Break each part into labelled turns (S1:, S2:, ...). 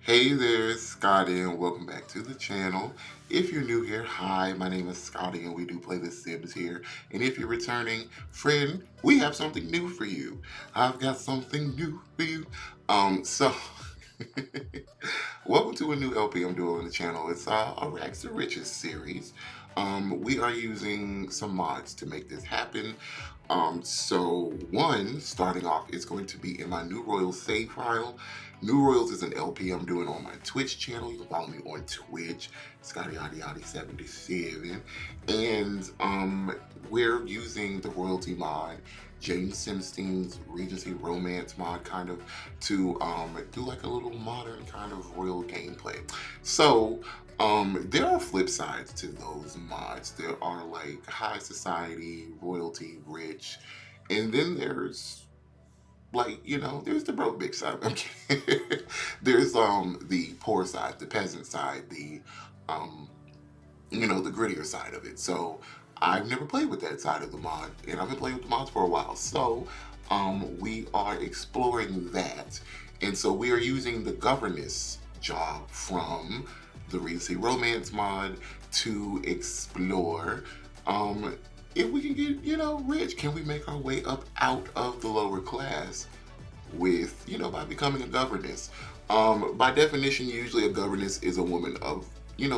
S1: Hey there, Scotty, and welcome back to the channel. If you're new here, hi, my name is Scotty, and we do play The Sims here. And if you're returning, friend, we have something new for you. I've got something new for you. So, welcome to a new LP I'm doing on the channel. It's a Rags to Riches series. We are using some mods to make this happen. Starting off, is going to be in my New Royals save file. New Royals is an LP I'm doing on my Twitch channel. You can follow me on Twitch, ScottyYadi77. And we're using the royalty mod, James Simstein's Regency Romance mod, kind of, to do like a little modern kind of royal gameplay. So, there are flip sides to those mods. There are like high society, royalty, rich, and then there's there's the broke bitch side. I'm kidding. There's the poor side, the peasant side, the um the grittier side of it. So I've never played with that side of the mod, and I've been playing with the mods for a while. So we are exploring that, and so we are using the Governess job from the Regency Romance mod to explore if we can get, rich. Can we make our way up out of the lower class with, by becoming a governess? By definition, usually a governess is a woman of,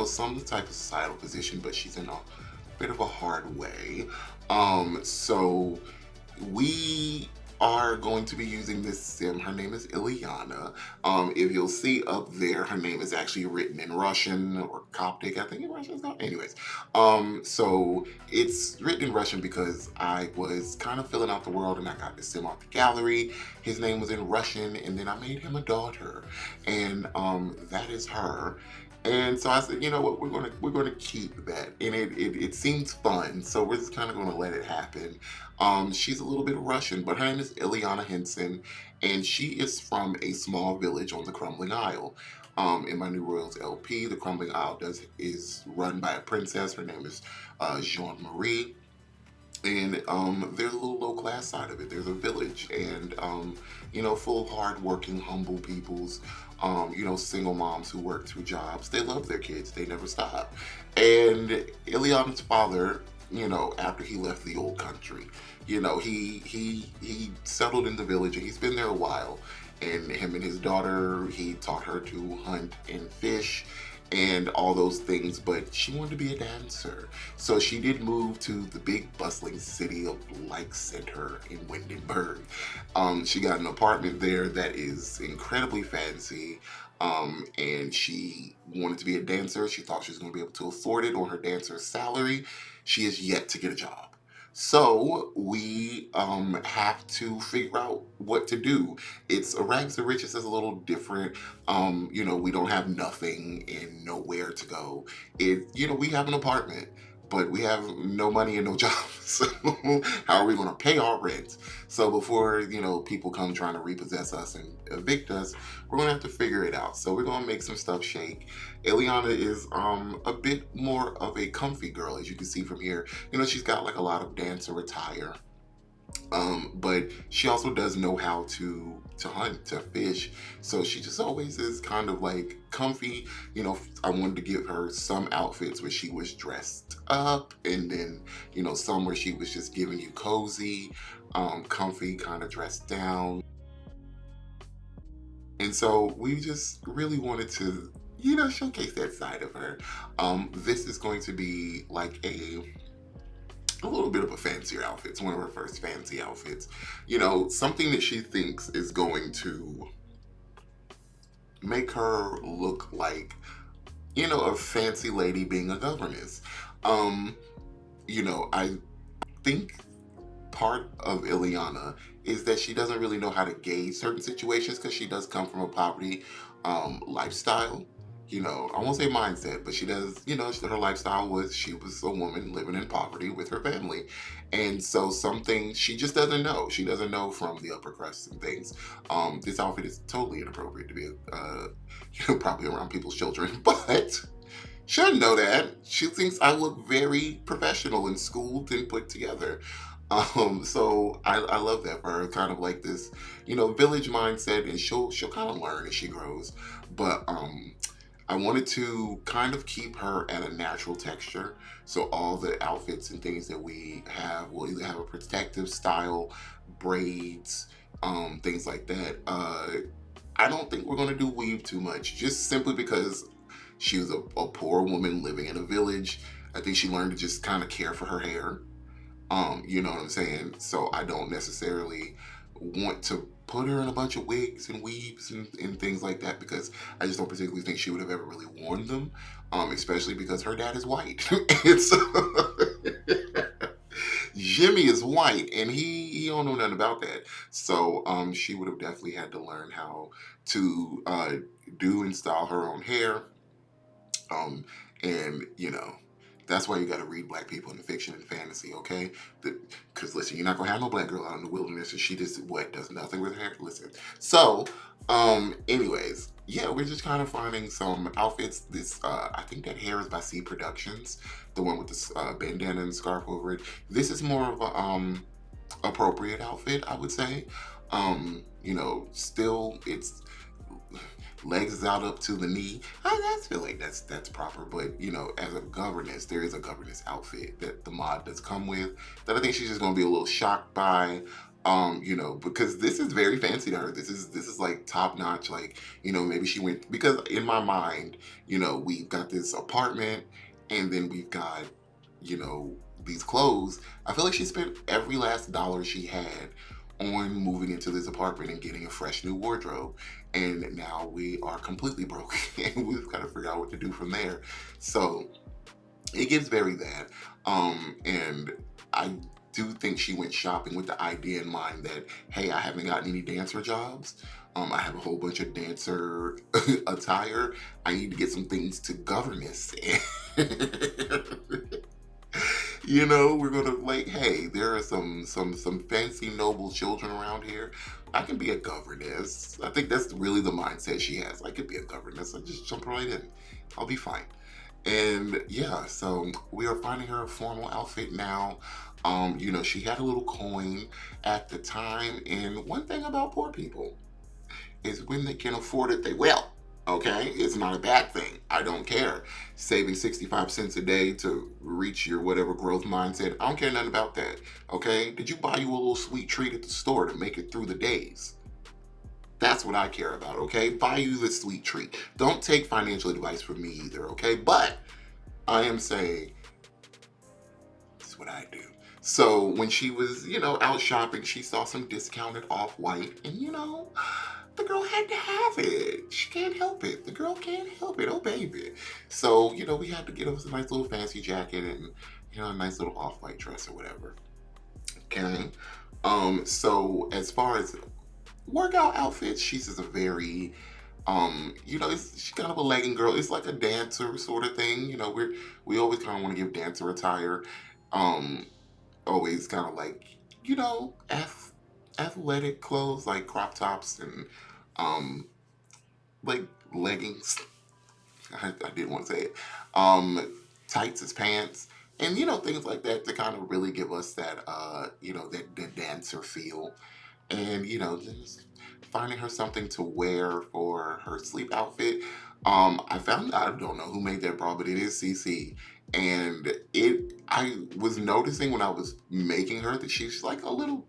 S1: some type of societal position, but she's in a bit of a hard way. So we are going to be using this sim. Her name is Illiana. If you'll see up there, her name is actually written in Russian or Coptic, I think in Russian. Anyways, so it's written in Russian because I was kind of filling out the world and I got this sim off the gallery. His name was in Russian, and then I made him a daughter, and that is her. And so I said, you know what, we're gonna keep that, and it seems fun, so we're just kind of gonna let it happen. She's a little bit Russian, but her name is Illiana Henson, and she is from a small village on the Crumbling Isle. In my New Royals LP, the Crumbling Isle is run by a princess. Her name is Jean Marie. And there's a little low class side of it. There's a village, and full of hardworking, humble peoples. Single moms who work two jobs. They love their kids. They never stop. And Ileana's father, after he left the old country, he settled in the village, and he's been there a while. And him and his daughter, he taught her to hunt and fish and all those things, but she wanted to be a dancer. So she did move to the big bustling city of Like Center in Windenburg. She got an apartment there that is incredibly fancy. And she wanted to be a dancer. She thought she was going to be able to afford it on her dancer's salary. She is yet to get a job. So we have to figure out what to do. It's a rags to riches is a little different. We don't have nothing and nowhere to go. We have an apartment, but we have no money and no job. So how are we going to pay our rent? So before, people come trying to repossess us and evict us, we're going to have to figure it out. So we're going to make some stuff shake. Eliana is a bit more of a comfy girl, as you can see from here. She's got like a lot of dancer attire. But she also does know how to hunt, to fish. So she just always is kind of like comfy. I wanted to give her some outfits where she was dressed up, and then, some where she was just giving you cozy, comfy, kind of dressed down. And so we just really wanted to, showcase that side of her. This is going to be like a little bit of a fancier outfit. It's one of her first fancy outfits. Something that she thinks is going to make her look like, a fancy lady being a governess. I think part of Illiana is that she doesn't really know how to gauge certain situations because she does come from a poverty lifestyle. I won't say mindset, but she does, her lifestyle was she was a woman living in poverty with her family. And so something she just doesn't know. She doesn't know from the upper crust and things. This outfit is totally inappropriate to be, probably around people's children, but she doesn't know that. She thinks I look very professional and schooled and put together. So I love that for her, kind of like this, village mindset, and she'll kind of learn as she grows. But I wanted to kind of keep her at a natural texture. So all the outfits and things that we have will either have a protective style, braids, things like that. I don't think we're gonna do weave too much, just simply because she was a poor woman living in a village. I think she learned to just kind of care for her hair. You know what I'm saying? So I don't necessarily want to put her in a bunch of wigs and weaves and things like that, because I just don't particularly think she would have ever really worn them. Especially because her dad is white. And so Jimmy is white, and he don't know nothing about that. So she would have definitely had to learn how to do and style her own hair. Um, and that's why you got to read black people in fiction and fantasy, okay? Because listen, you're not gonna have no black girl out in the wilderness and she just what does nothing with her hair. Listen, so anyways, yeah, we're just kind of finding some outfits. This I think that hair is by C Productions, the one with the bandana and scarf over it. This is more of a appropriate outfit, I would say. Still it's legs is out up to the knee. I feel like that's proper. But as a governess, there is a governess outfit that the mod does come with that I think she's just gonna be a little shocked by. Because this is very fancy to her. This is like top notch. Like, maybe she went, because in my mind, we've got this apartment, and then we've got, you know, these clothes. I feel like she spent every last dollar she had on moving into this apartment and getting a fresh new wardrobe. And now we are completely broke and we've got to figure out what to do from there. So it gives very that. And I do think she went shopping with the idea in mind that, hey, I haven't gotten any dancer jobs. I have a whole bunch of dancer attire. I need to get some things to Governess. We're gonna like, hey, there are some fancy noble children around here. I can be a governess. I think that's really the mindset she has. I could be a governess. I just jump right in. I'll be fine. And yeah, so we are finding her a formal outfit now. She had a little coin at the time, and one thing about poor people is when they can afford it, they will. Okay, it's not a bad thing. I don't care. Saving 65 cents a day to reach your whatever growth mindset, I don't care nothing about that. Okay, did you buy you a little sweet treat at the store to make it through the days? That's what I care about. Okay, buy you the sweet treat. Don't take financial advice from me either. Okay, but I am saying this is what I do. So when she was, out shopping, she saw some discounted off-white, and the girl had to have it. She can't help it. The girl can't help it. Oh baby. So, we had to get us a nice little fancy jacket and, a nice little off-white dress or whatever. Okay. So as far as workout outfits, she's just a very she's kind of a legging girl. It's like a dancer sort of thing. We always kind of want to give dancer attire. Um, Always kind of like athletic clothes like crop tops and um like leggings. I didn't want to say it. Tights as pants, and things like that to kind of really give us that that dancer feel. And just finding her something to wear for her sleep outfit. I don't know who made that bra, but it is CC. And I was noticing when I was making her that she's like a little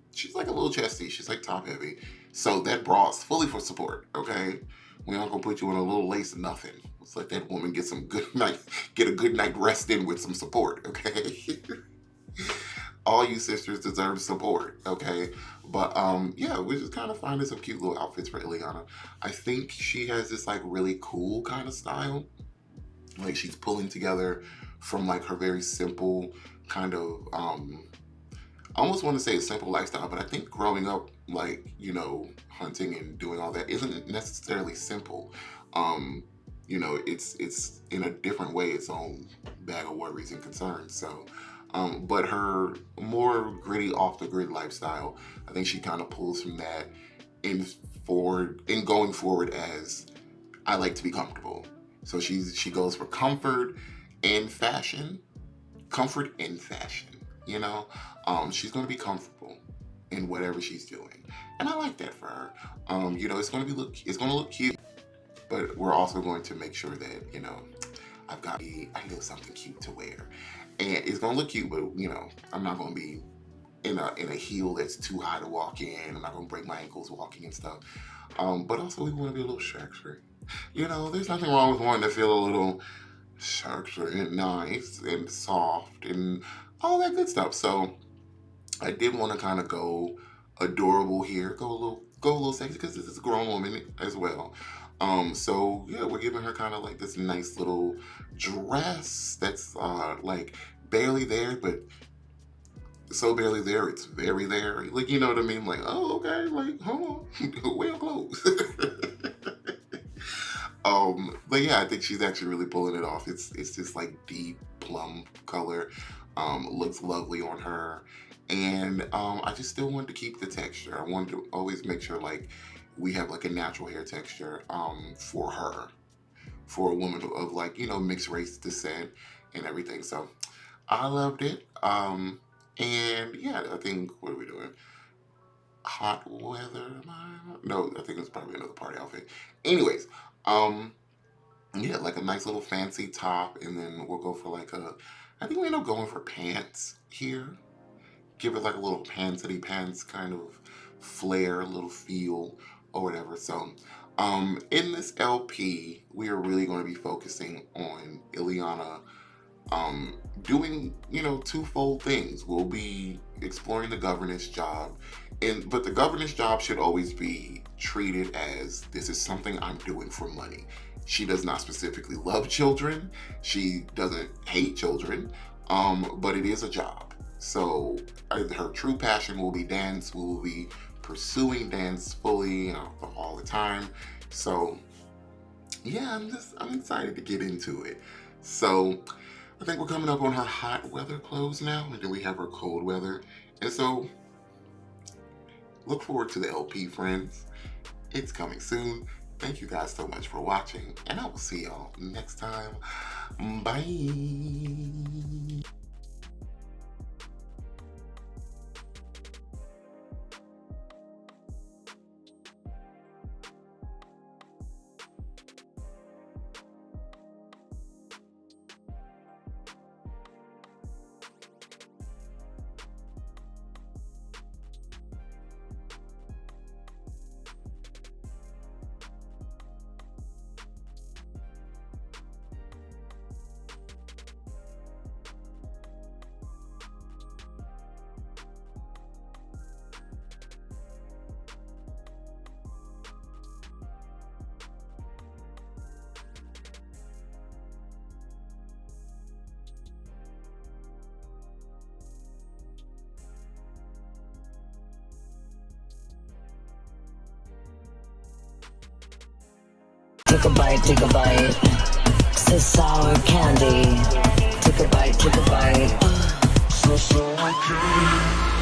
S1: chesty. She's like top heavy. So that bra is fully for support, okay? We aren't gonna put you in a little lace or nothing. Let's let that woman get a good night rest in with some support, okay? All you sisters deserve support, okay? But yeah, we're just kind of finding some cute little outfits for Illiana. I think she has this like really cool kind of style. Like she's pulling together from like her very simple kind of I almost want to say a simple lifestyle, but I think growing up like, hunting and doing all that isn't necessarily simple. Um, it's in a different way its own bag of worries and concerns. So but her more gritty off the grid lifestyle, I think she kind of pulls from that in going forward as I like to be comfortable. So she goes for comfort and fashion. Comfort and fashion. you know. She's going to be comfortable in whatever she's doing, and I like that for her. It's going to look cute, but we're also going to make sure that, I know something cute to wear, and it's going to look cute, but I'm not going to be in a heel that's too high to walk in. I'm not gonna break my ankles walking and stuff. But also we want to be a little shark-free. There's nothing wrong with wanting to feel a little shark-free and nice and soft and all that good stuff. So I did want to kind of go adorable here, go a little sexy, because this is a grown woman as well. So yeah, we're giving her kind of like this nice little dress that's like barely there, but so barely there, it's very there. Like, you know what I mean? Like, oh, okay, like, hold on, well close. But yeah, I think she's actually really pulling it off. It's just like deep plum color. Looks lovely on her. And I just still wanted to keep the texture. I wanted to always make sure like we have like a natural hair texture for her, for a woman of like, mixed race descent and everything. So I loved it. And yeah, I think, what are we doing? Hot weather? No, I think it's probably another party outfit. Anyways, yeah, like a nice little fancy top, and then we'll go for like I think we end up going for pants here. Give it like a little pantsy pants kind of flair, a little feel, or whatever. So, in this LP, we are really going to be focusing on Illiana doing, twofold things. We'll be exploring the governess job, but the governess job should always be treated as, this is something I'm doing for money. She does not specifically love children. She doesn't hate children, but it is a job. So her true passion will be dance. We will be pursuing dance fully, all the time. So yeah, I'm excited to get into it. So I think we're coming up on her hot weather clothes now, and then we have her cold weather. And so look forward to the LP, friends. It's coming soon. Thank you guys so much for watching, and I will see y'all next time. Bye.
S2: Take a bite. So sour candy. Take a bite. So sour candy.